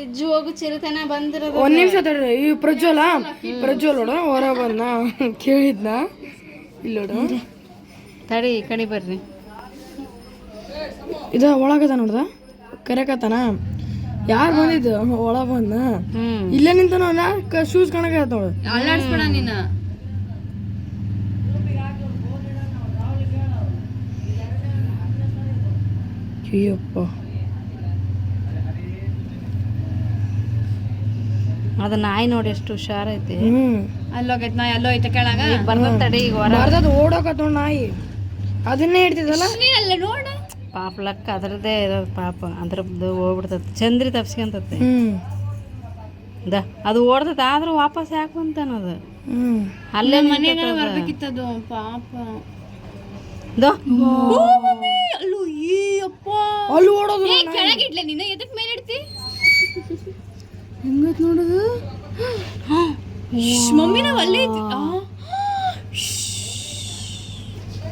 Fridge ಹೋಗು ಚಿರತನ ಬಂದಿರೋದು. ಒಂದ್ ನಿಮಿಷ ತಡ್ರಿ. ಈ ಪ್ರಜ್ವಲ್ ನೋಡ ಹೊರ ಬಂದ ಕೇಳಿದ್ನ ಇಲ್ಲೋಡ ತಡಿ ಈ ಕಡೆ ಬರ್ರಿ. ಇದ ಒಳಗದ ನೋಡ್ದ ಕರೆಕತ್ತಾನ. ಯಾರು ಬಂದಿದ್ದು ಒಳ ಬಂದ ಇಲ್ಲೇ ನಿಂತ ಶೂಸ್ ಕಾಣಕತ್ತ ನೋಡು. ಅಲ್ಲಾಡ್ಸ್ಬೇಡ ನೀನು. ಅಯ್ಯಪ್ಪ ಅದ ನಾಯಿ ನೋಡಿ ಎಷ್ಟು ಹುಷಾರೈತಿ. ಅಲ್ಲೋಗೈತ್ ನಾಯಿ ಅಲ್ಲೋ ಐತೆ ಕೆಳಗ ಬರ್ತದ ತಡಿ ಈಗ ಹೊರ ಓಡೋಕತ್ತ ನೋಡ್ ನಾಯಿ. ಅದನ್ನೇ ಹಿಡ್ತಿದ್ದಲ್ಲ ಅಲ್ಲ ನೋಡ. ಪಾಪ ಲಕ್ಕ ಅದ್ರದ್ದೇ ಇರೋದು ಪಾಪ. ಅದ್ರದ್ದು ಹೋಗ್ಬಿಡ್ತದ. ಚಂದ್ರಿ ತಪ್ಸ್ಕೊಂತತೆ ಅದು ಓಡ್ತದ. ಆದ್ರೂ ವಾಪಸ್ ಯಾಕೆ ಬಂತಾನದು ಅಲ್ಲೇ ಮನೆಯಾಗ ಬರ್ಬೇಕಿತ್ತದು ಪಾಪ. ಅಲ್ಲೋ ಅಪ್ಪ ಅಲ್ಲಿ ಓಡೋದು ಕೆಳಗಿಡ್ಲೆ ನೀನು ಎದಕ್ ಮೇಲೆ ಇಡ್ತಿ. ಹೆಂಗತ್ ನೋಡೋದು. ಮಮ್ಮಿ ನಾವ್ ಅಲ್ಲೇ ಐತಿ.